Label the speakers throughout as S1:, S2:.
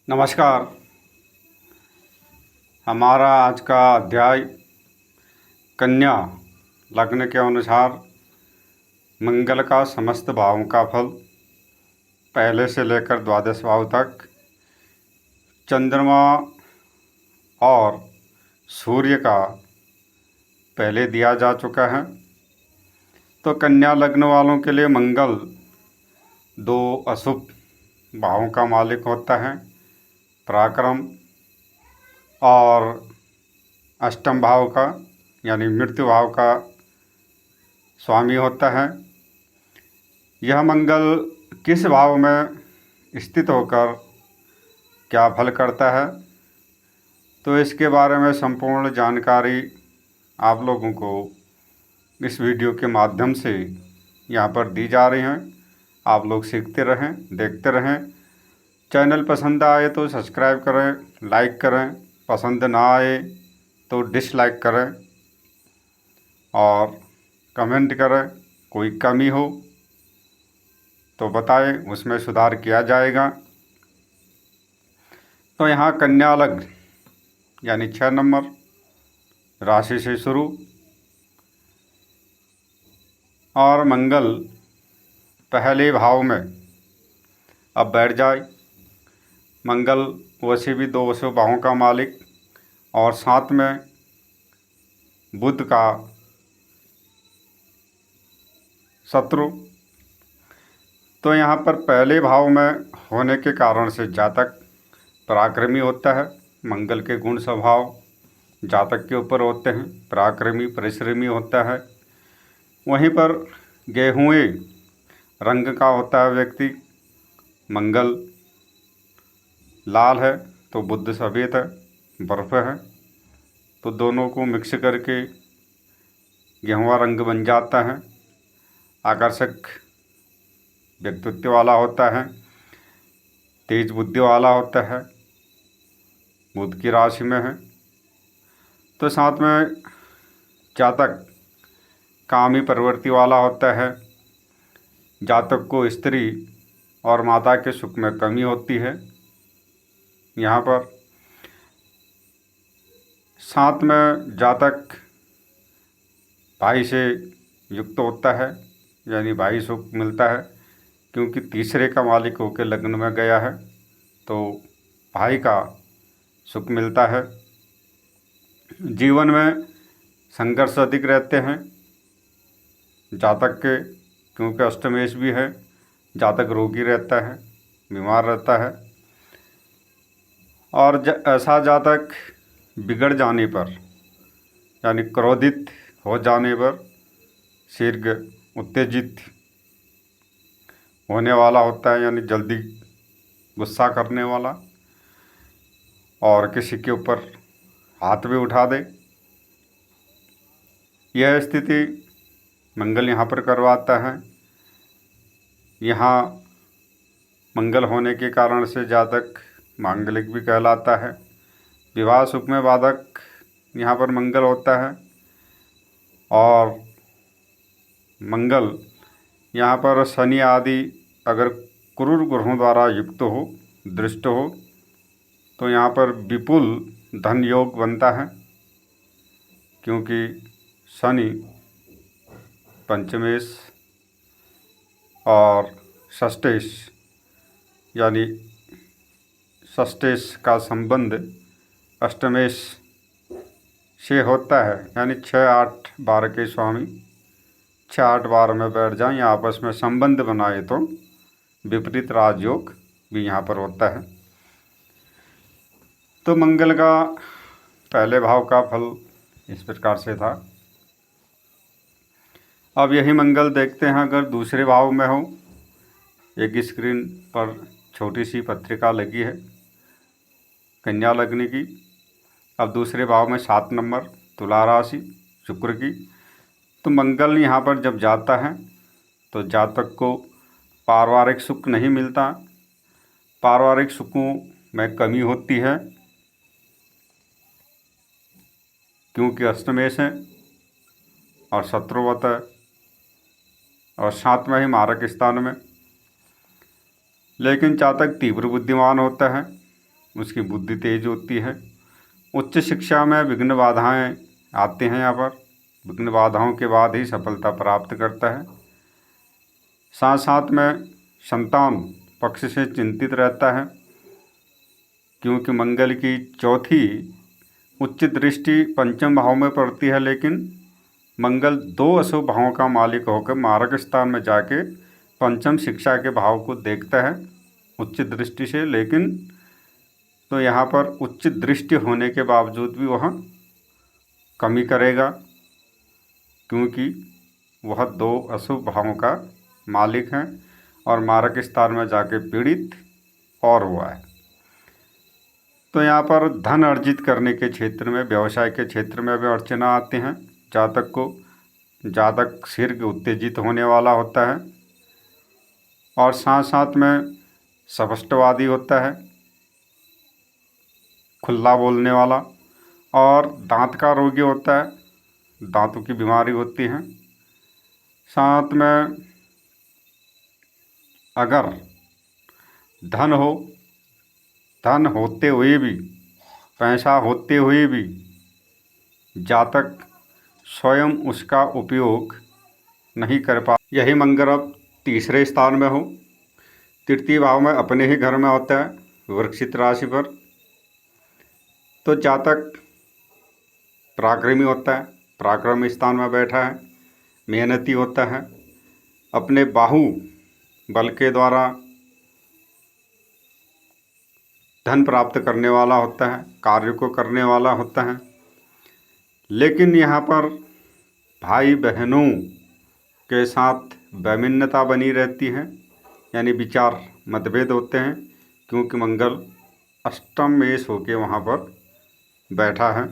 S1: नमस्कार। हमारा आज का अध्याय कन्या लग्न के अनुसार मंगल का समस्त भावों का फल, पहले से लेकर द्वादश भाव तक चंद्रमा और सूर्य का पहले दिया जा चुका है। तो कन्या लग्न वालों के लिए मंगल दो अशुभ भावों का मालिक होता है, पराक्रम और अष्टम भाव का यानी मृत्यु भाव का स्वामी होता है। यह मंगल किस भाव में स्थित होकर क्या फल करता है, तो इसके बारे में संपूर्ण जानकारी आप लोगों को इस वीडियो के माध्यम से यहाँ पर दी जा रही है। आप लोग सीखते रहें, देखते रहें। चैनल पसंद आए तो सब्सक्राइब करें, लाइक करें, पसंद ना आए तो डिसलाइक करें और कमेंट करें। कोई कमी हो तो बताएं, उसमें सुधार किया जाएगा। तो यहाँ कन्या लग्न यानी 6 नंबर राशि से शुरू, और मंगल पहले भाव में अब बैठ जाए। मंगल वैसे भी दो अशुभ भावों का मालिक और साथ में बुध का शत्रु। तो यहाँ पर पहले भाव में होने के कारण से जातक पराक्रमी होता है। मंगल के गुण स्वभाव जातक के ऊपर होते हैं, पराक्रमी परिश्रमी होता है। वहीं पर गेहूँए रंग का होता है व्यक्ति। मंगल लाल है तो बुध सफ़ेद है, बर्फ़ है, तो दोनों को मिक्स करके गेहुआ रंग बन जाता है। आकर्षक व्यक्तित्व वाला होता है, तेज बुद्धि वाला होता है, बुध की राशि में है। तो साथ में जातक कामी प्रवृत्ति वाला होता है। जातक को स्त्री और माता के सुख में कमी होती है। यहाँ पर साथ में जातक भाई से युक्त होता है, यानी भाई सुख मिलता है, क्योंकि तीसरे का मालिक होकर लग्न में गया है तो भाई का सुख मिलता है। जीवन में संघर्ष अधिक रहते हैं जातक के, क्योंकि अष्टमेश भी है। जातक रोगी रहता है, बीमार रहता है। और ऐसा जातक बिगड़ जाने पर यानी क्रोधित हो जाने पर, शीघ्र उत्तेजित होने वाला होता है, यानी जल्दी गुस्सा करने वाला, और किसी के ऊपर हाथ भी उठा दे। यह स्थिति मंगल यहाँ पर करवाता है। यहाँ मंगल होने के कारण से जातक मांगलिक भी कहलाता है। विवाह सुख में बाधक यहाँ पर मंगल होता है। और मंगल यहाँ पर शनि आदि अगर क्रूर ग्रहों द्वारा युक्त हो, दृष्ट हो, तो यहाँ पर विपुल धन योग बनता है, क्योंकि शनि पंचमेश और षष्ठेश यानी षष्ठेश का संबंध अष्टमेश से होता है, यानी 6, 8, 12 के स्वामी 6, 8, 12 में बैठ जाएं या आपस में संबंध बनाए तो विपरीत राजयोग भी यहाँ पर होता है। तो मंगल का पहले भाव का फल इस प्रकार से था। अब यही मंगल देखते हैं अगर दूसरे भाव में हो। एक स्क्रीन पर छोटी सी पत्रिका लगी है कन्या लग्न की। अब दूसरे भाव में 7 नंबर तुला राशि शुक्र की। तो मंगल यहाँ पर जब जाता है तो जातक को पारिवारिक सुख नहीं मिलता, पारिवारिक सुखों में कमी होती है, क्योंकि अष्टमेश है और शत्रुवत है और साथ में ही मारक स्थान में। लेकिन जातक तीव्र बुद्धिमान होता है, उसकी बुद्धि तेज होती है। उच्च शिक्षा में विघ्न बाधाएं आते हैं। यहाँ पर विघ्न बाधाओं के बाद ही सफलता प्राप्त करता है। साथ साथ में संतान पक्ष से चिंतित रहता है, क्योंकि मंगल की चौथी उच्च दृष्टि पंचम भाव में पड़ती है, लेकिन मंगल 2 अशुभ भावों का मालिक होकर मार्ग स्थान में जाके पंचम शिक्षा के भाव को देखता है उच्च दृष्टि से। लेकिन तो यहाँ पर उच्च दृष्टि होने के बावजूद भी वह कमी करेगा, क्योंकि वह 2 अशुभ भावों का मालिक है और मार्ग स्थान में जाके पीड़ित और हुआ है। तो यहाँ पर धन अर्जित करने के क्षेत्र में, व्यवसाय के क्षेत्र में भी अड़चना आती हैं। जातक को जातक शीघ्र उत्तेजित होने वाला होता है और साथ साथ में स्पष्टवादी होता है, खुला बोलने वाला, और दांत का रोगी होता है, दांतों की बीमारी होती है। साथ में अगर धन हो, धन होते हुए भी, पैसा होते हुए भी जातक स्वयं उसका उपयोग नहीं कर पा, यही मंगल अब तीसरे स्थान में हो, तृतीय भाव में अपने ही घर में होता है वृश्चिक राशि पर, तो जातक पराक्रमी होता है, पराक्रम स्थान में बैठा है, मेहनती होता है, अपने बाहु बल के द्वारा धन प्राप्त करने वाला होता है, कार्य को करने वाला होता है। लेकिन यहाँ पर भाई बहनों के साथ वैमनता बनी रहती है, यानी विचार मतभेद होते हैं, क्योंकि मंगल अष्टम मेष होके वहाँ पर बैठा है।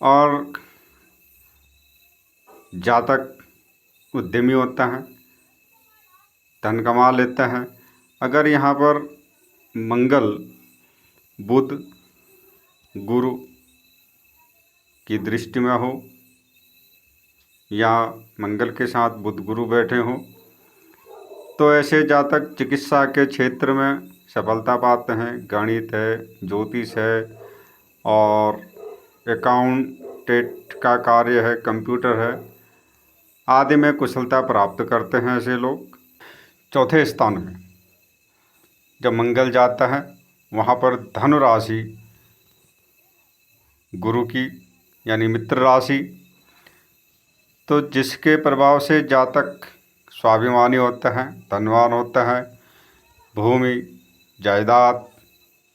S1: और जातक उद्यमी होता है, धन कमा लेता है। अगर यहाँ पर मंगल बुध गुरु की दृष्टि में हो या मंगल के साथ बुध गुरु बैठे हो, तो ऐसे जातक चिकित्सा के क्षेत्र में सफलता पाते हैं। गणित है, ज्योतिष है और अकाउंटेंट का कार्य है, कंप्यूटर है आदि में कुशलता प्राप्त करते हैं ऐसे लोग। चौथे स्थान में जब मंगल जाता है वहाँ पर धनु राशि गुरु की यानी मित्र राशि, तो जिसके प्रभाव से जातक स्वाभिमानी होता है, धनवान होता है, भूमि जायदाद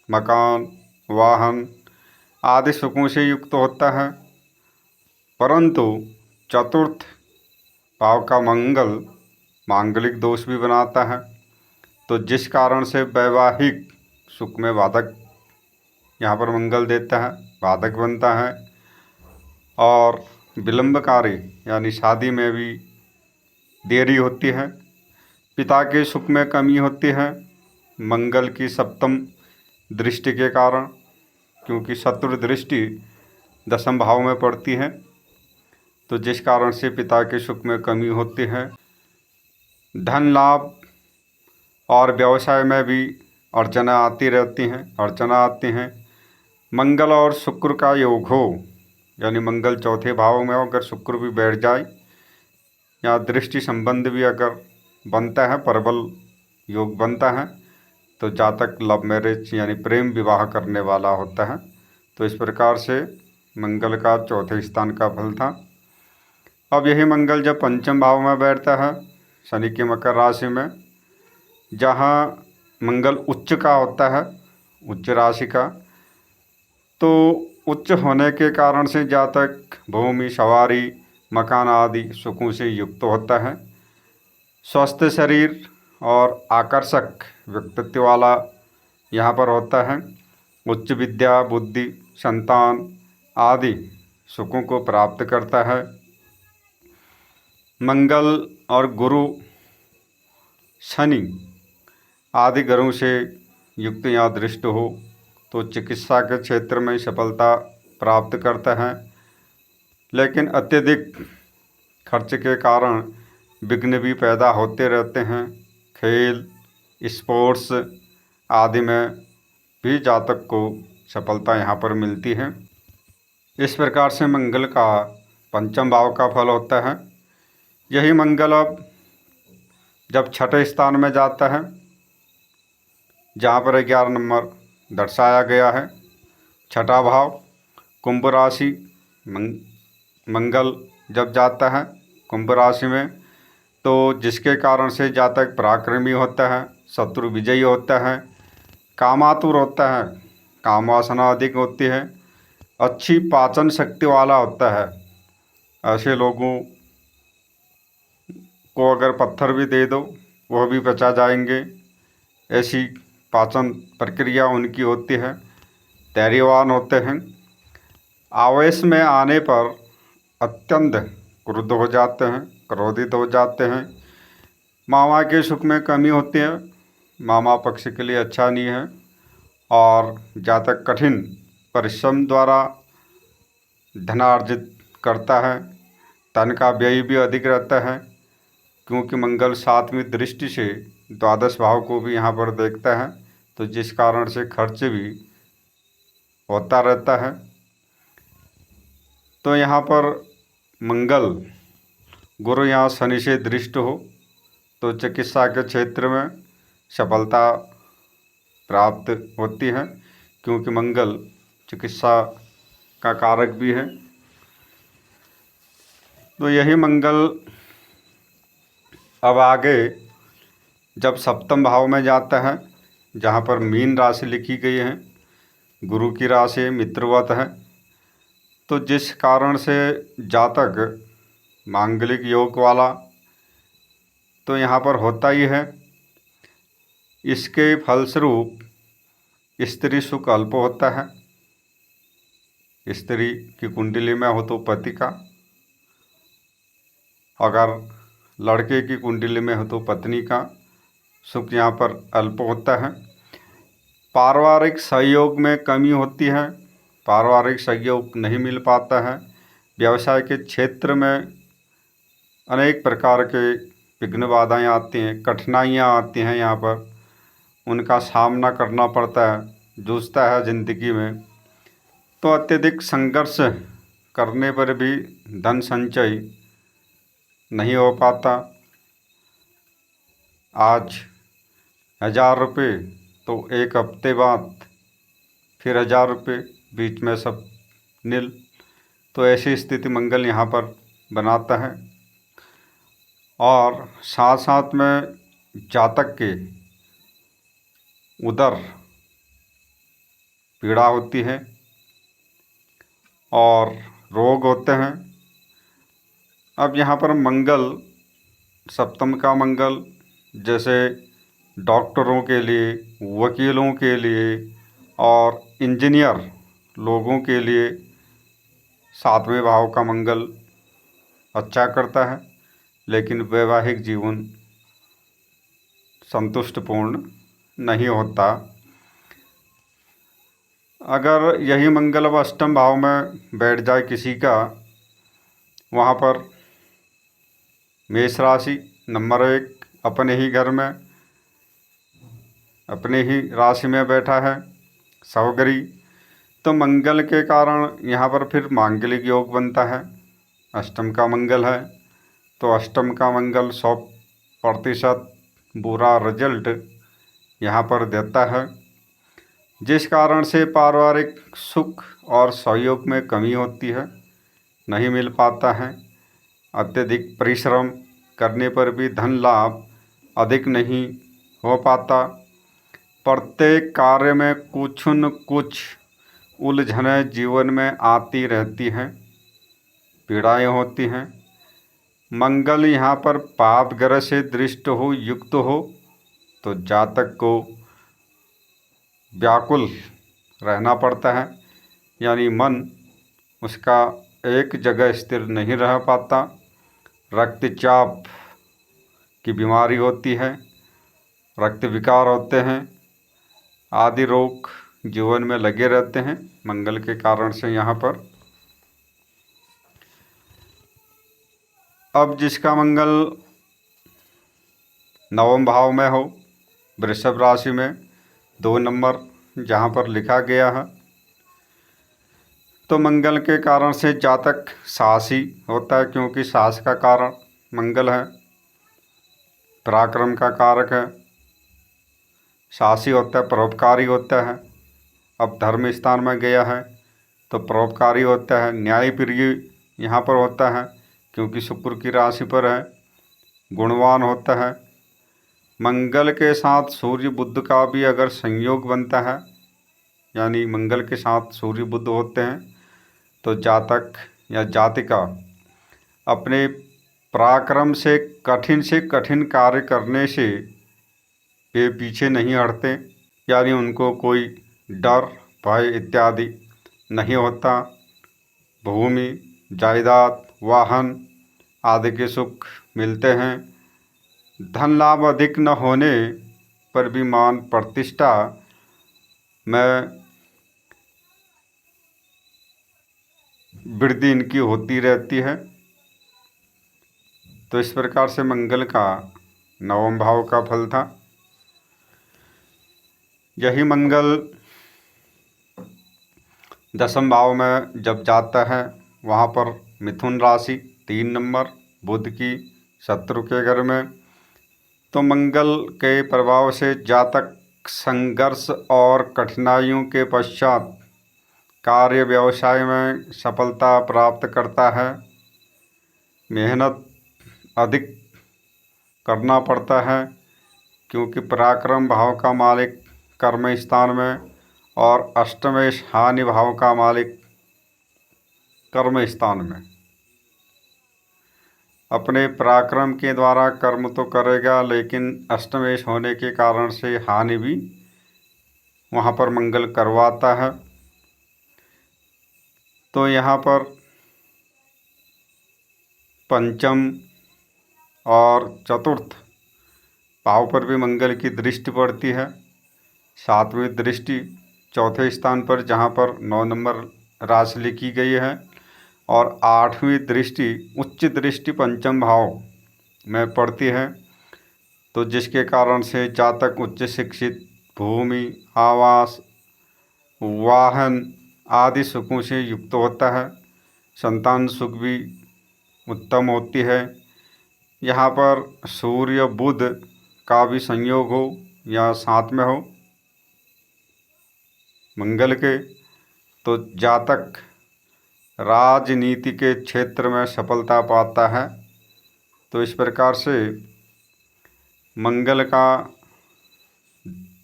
S1: मकान वाहन आदि सुखों से युक्त होता है। परंतु चतुर्थ भाव का मंगल मांगलिक दोष भी बनाता है, तो जिस कारण से वैवाहिक सुख में बाधक यहाँ पर मंगल देता है, बाधक बनता है। और विलंबकारी यानी शादी में भी देरी होती है, पिता के सुख में कमी होती है मंगल की सप्तम दृष्टि के कारण, क्योंकि शत्रु दृष्टि दशम भाव में पड़ती है, तो जिस कारण से पिता के सुख में कमी होती है। धन लाभ और व्यवसाय में भी अड़चना आती रहती हैं, अड़चना आती हैं। मंगल और शुक्र का योग हो, यानी मंगल चौथे भाव में हो, अगर शुक्र भी बैठ जाए या दृष्टि संबंध भी अगर बनता है, प्रबल योग बनता है, तो जातक लव मैरिज यानी प्रेम विवाह करने वाला होता है। तो इस प्रकार से मंगल का चौथे स्थान का फल था। अब यही मंगल जब पंचम भाव में बैठता है शनि की मकर राशि में, जहाँ मंगल उच्च का होता है, उच्च राशि का, तो उच्च होने के कारण से जातक भूमि सवारी मकान आदि सुखों से युक्त होता है। स्वस्थ शरीर और आकर्षक व्यक्तित्व वाला यहाँ पर होता है। उच्च विद्या बुद्धि संतान आदि सुखों को प्राप्त करता है। मंगल और गुरु शनि आदि ग्रहों से युक्त या दृष्ट हो तो चिकित्सा के क्षेत्र में सफलता प्राप्त करता है, लेकिन अत्यधिक खर्च के कारण विघ्न भी पैदा होते रहते हैं। खेल स्पोर्ट्स आदि में भी जातक को सफलता यहाँ पर मिलती है। इस प्रकार से मंगल का पंचम भाव का फल होता है। यही मंगल अब जब छठे स्थान में जाता है, जहाँ पर 11 नंबर दर्शाया गया है, छठा भाव कुंभ राशि, मंगल जब जाता है कुंभ राशि में, तो जिसके कारण से जातक पराक्रमी होता है, शत्रु विजयी होता है, कामातुर होता है, काम वासना अधिक होती है, अच्छी पाचन शक्ति वाला होता है। ऐसे लोगों को अगर पत्थर भी दे दो वह भी पचा जाएंगे, ऐसी पाचन प्रक्रिया उनकी होती है। धैर्यवान होते हैं। आवेश में आने पर अत्यंत क्रुद्ध हो जाते हैं, क्रोधित हो जाते हैं। मामा के सुख में कमी होती है, मामा पक्ष के लिए अच्छा नहीं है। और जातक कठिन परिश्रम द्वारा धनार्जित करता है, धन का व्यय भी अधिक रहता है, क्योंकि मंगल 7वीं दृष्टि से द्वादश भाव को भी यहाँ पर देखता है, तो जिस कारण से खर्च भी होता रहता है। तो यहाँ पर मंगल गुरु यहाँ शनि से दृष्ट हो तो चिकित्सा के क्षेत्र में सफलता प्राप्त होती है, क्योंकि मंगल चिकित्सा का कारक भी है। तो यही मंगल अब आगे जब सप्तम भाव में जाता है, जहाँ पर मीन राशि लिखी गई है, गुरु की राशि मित्रवत है, तो जिस कारण से जातक मांगलिक योग वाला तो यहाँ पर होता ही है। इसके फलस्वरूप स्त्री सुख अल्प होता है। स्त्री की कुंडली में हो तो पति का, अगर लड़के की कुंडली में हो तो पत्नी का सुख यहाँ पर अल्प होता है। पारिवारिक सहयोग में कमी होती है, पारिवारिक सहयोग नहीं मिल पाता है। व्यवसाय के क्षेत्र में अनेक प्रकार के विघ्न बाधाएँ आती हैं, कठिनाइयाँ आती हैं, यहाँ पर उनका सामना करना पड़ता है, जूझता है ज़िंदगी में। तो अत्यधिक संघर्ष करने पर भी धन संचय नहीं हो पाता। आज 1000 रुपये तो एक हफ्ते बाद फिर 1000 रुपये, बीच में सब नील। तो ऐसी स्थिति मंगल यहाँ पर बनाता है। और साथ साथ में जातक के उदर पीड़ा होती है और रोग होते हैं। अब यहाँ पर मंगल, सप्तम का मंगल, जैसे डॉक्टरों के लिए, वकीलों के लिए और इंजीनियर लोगों के लिए 7वें भाव का मंगल अच्छा करता है, लेकिन वैवाहिक जीवन संतुष्टपूर्ण नहीं होता। अगर यही मंगल अब अष्टम भाव में बैठ जाए किसी का, वहाँ पर मेष राशि नंबर 1 अपने ही घर में, अपने ही राशि में बैठा है सवगरी, तो मंगल के कारण यहाँ पर फिर मांगलिक योग बनता है। अष्टम का मंगल है, तो अष्टम का मंगल 100% बुरा रिजल्ट यहाँ पर देता है, जिस कारण से पारिवारिक सुख और सहयोग में कमी होती है, नहीं मिल पाता है। अत्यधिक परिश्रम करने पर भी धन लाभ अधिक नहीं हो पाता। प्रत्येक कार्य में कुछ न कुछ उलझनें जीवन में आती रहती हैं, पीड़ाएँ होती हैं। मंगल यहाँ पर पाप ग्रह से दृष्ट हो, युक्त हो, तो जातक को व्याकुल रहना पड़ता है, यानी मन उसका एक जगह स्थिर नहीं रह पाता। रक्तचाप की बीमारी होती है, रक्त विकार होते हैं, आदि रोग जीवन में लगे रहते हैं मंगल के कारण से यहाँ पर। अब जिसका मंगल नवम भाव में हो, वृषभ राशि में 2 नंबर जहाँ पर लिखा गया है। तो मंगल के कारण से जातक साहसी होता है, क्योंकि साहस का कारण मंगल है, पराक्रम का कारक है, साहसी होता है, परोपकारी होता है। अब धर्म स्थान में गया है तो परोपकारी होता है, न्यायप्रिय यहाँ पर होता है क्योंकि शुक्र की राशि पर है, गुणवान होता है। मंगल के साथ सूर्य बुध का भी अगर संयोग बनता है, यानी मंगल के साथ सूर्य बुध होते हैं, तो जातक या जातिका अपने पराक्रम से कठिन कार्य करने से वे पीछे नहीं हटते, यानी उनको कोई डर भय इत्यादि नहीं होता। भूमि जायदाद वाहन आदि के सुख मिलते हैं। धन लाभ अधिक न होने पर भी मान प्रतिष्ठा में वृद्धि इनकी होती रहती है। तो इस प्रकार से मंगल का नवम भाव का फल था। यही मंगल दसम भाव में जब जाता है, वहाँ पर मिथुन राशि 3 नंबर बुध की शत्रु के घर में, तो मंगल के प्रभाव से जातक संघर्ष और कठिनाइयों के पश्चात कार्य व्यवसाय में सफलता प्राप्त करता है। मेहनत अधिक करना पड़ता है, क्योंकि पराक्रम भाव का मालिक कर्म स्थान में और अष्टमेश हानि भाव का मालिक कर्म स्थान में। अपने पराक्रम के द्वारा कर्म तो करेगा, लेकिन अष्टमेश होने के कारण से हानि भी वहाँ पर मंगल करवाता है। तो यहाँ पर पंचम और चतुर्थ भाव पर भी मंगल की दृष्टि पड़ती है। सातवीं दृष्टि चौथे स्थान पर, जहाँ पर 9 नंबर राशि लिखी गई है, और आठवीं दृष्टि उच्च दृष्टि पंचम भाव में पड़ती है। तो जिसके कारण से जातक उच्च शिक्षित, भूमि आवास वाहन आदि सुखों से युक्त होता है। संतान सुख भी उत्तम होती है। यहाँ पर सूर्य बुध का भी संयोग हो या साथ में हो मंगल के, तो जातक राजनीति के क्षेत्र में सफलता पाता है। तो इस प्रकार से मंगल का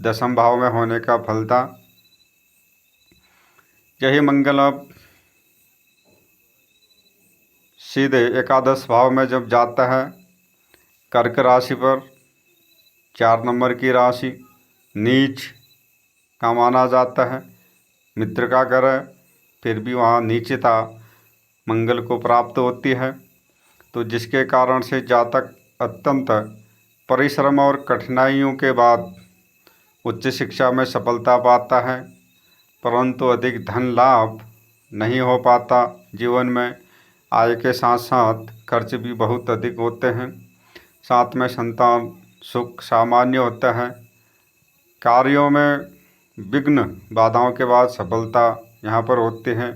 S1: दसम भाव में होने का फल था। यही मंगल अब सीधे एकादश भाव में जब जाता है, कर्क राशि पर, 4 नंबर की राशि, नीच का माना जाता है, मित्र का घर है, फिर भी वहाँ नीचता मंगल को प्राप्त होती है। तो जिसके कारण से जातक अत्यंत परिश्रम और कठिनाइयों के बाद उच्च शिक्षा में सफलता पाता है, परंतु अधिक धन लाभ नहीं हो पाता। जीवन में आय के साथ साथ खर्च भी बहुत अधिक होते हैं। साथ में संतान सुख सामान्य होता है। कार्यों में विघ्न बाधाओं के बाद सफलता यहाँ पर होती है।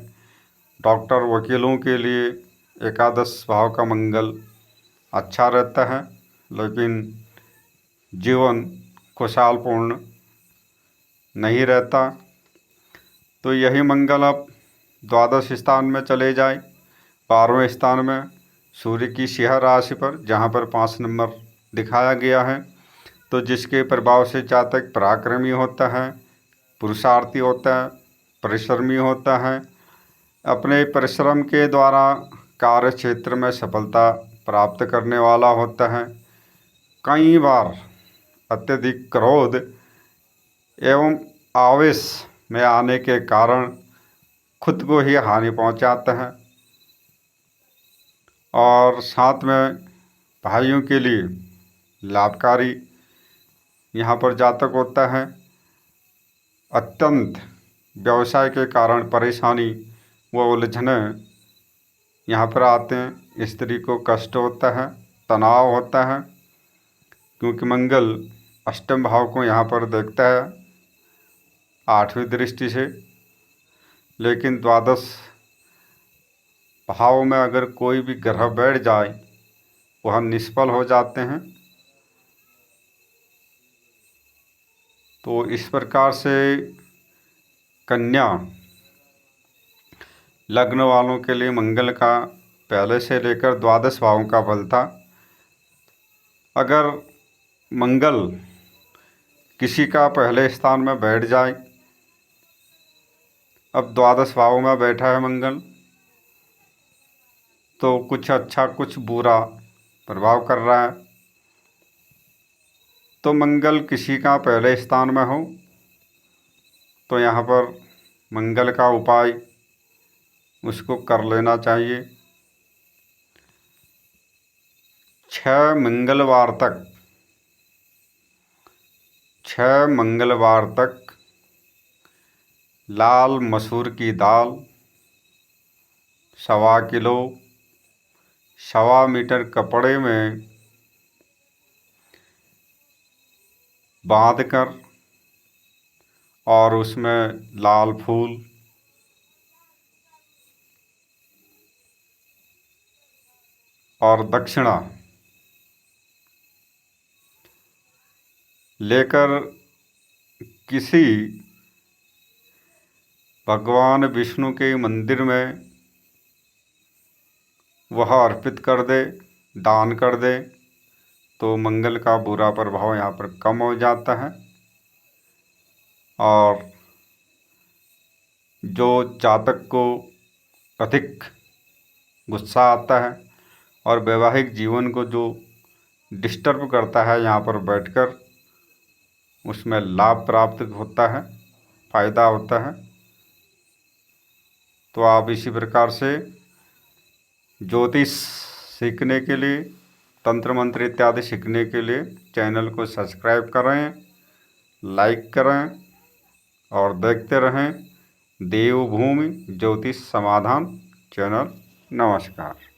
S1: डॉक्टर वकीलों के लिए एकादश भाव का मंगल अच्छा रहता है, लेकिन जीवन खुशहालपूर्ण नहीं रहता। तो यही मंगल अब द्वादश स्थान में चले जाए, 12वें स्थान में सूर्य की सिंह राशि पर, जहाँ पर 5 नंबर दिखाया गया है। तो जिसके प्रभाव से जातक पराक्रमी होता है, पुरुषार्थी होता है, परिश्रमी होता है। अपने परिश्रम के द्वारा कार्य क्षेत्र में सफलता प्राप्त करने वाला होता है। कई बार अत्यधिक क्रोध एवं आवेश में आने के कारण खुद को ही हानि पहुंचाता है, और साथ में भाइयों के लिए लाभकारी यहाँ पर जातक होता है। अत्यंत व्यवसाय के कारण परेशानी व उलझने यहाँ पर आते हैं। स्त्री को कष्ट होता है, तनाव होता है, क्योंकि मंगल अष्टम भाव को यहाँ पर देखता है। 8वीं दृष्टि से। लेकिन द्वादश भाव में अगर कोई भी ग्रह बैठ जाए वह निष्फल हो जाते हैं। तो इस प्रकार से कन्या लग्न वालों के लिए मंगल का पहले से लेकर द्वादश भावों का फल था। अगर मंगल किसी का पहले स्थान में बैठ जाए, अब द्वादश भाव में बैठा है मंगल, तो कुछ अच्छा कुछ बुरा प्रभाव कर रहा है। तो मंगल किसी का पहले स्थान में हो तो यहाँ पर मंगल का उपाय उसको कर लेना चाहिए। 6 मंगलवार तक लाल मसूर की दाल 1.25 किलो 1.25 मीटर कपड़े में बांधकर और उसमें लाल फूल और दक्षिणा लेकर किसी भगवान विष्णु के मंदिर में वह अर्पित कर दे, दान कर दे, तो मंगल का बुरा प्रभाव यहाँ पर कम हो जाता है। और जो जातक को अधिक गुस्सा आता है और वैवाहिक जीवन को जो डिस्टर्ब करता है, यहाँ पर बैठकर उसमें लाभ प्राप्त होता है, फायदा होता है। तो आप इसी प्रकार से ज्योतिष सीखने के लिए, तंत्र मंत्र इत्यादि सीखने के लिए चैनल को सब्सक्राइब करें, लाइक करें और देखते रहें देवभूमि ज्योतिष समाधान चैनल। नमस्कार।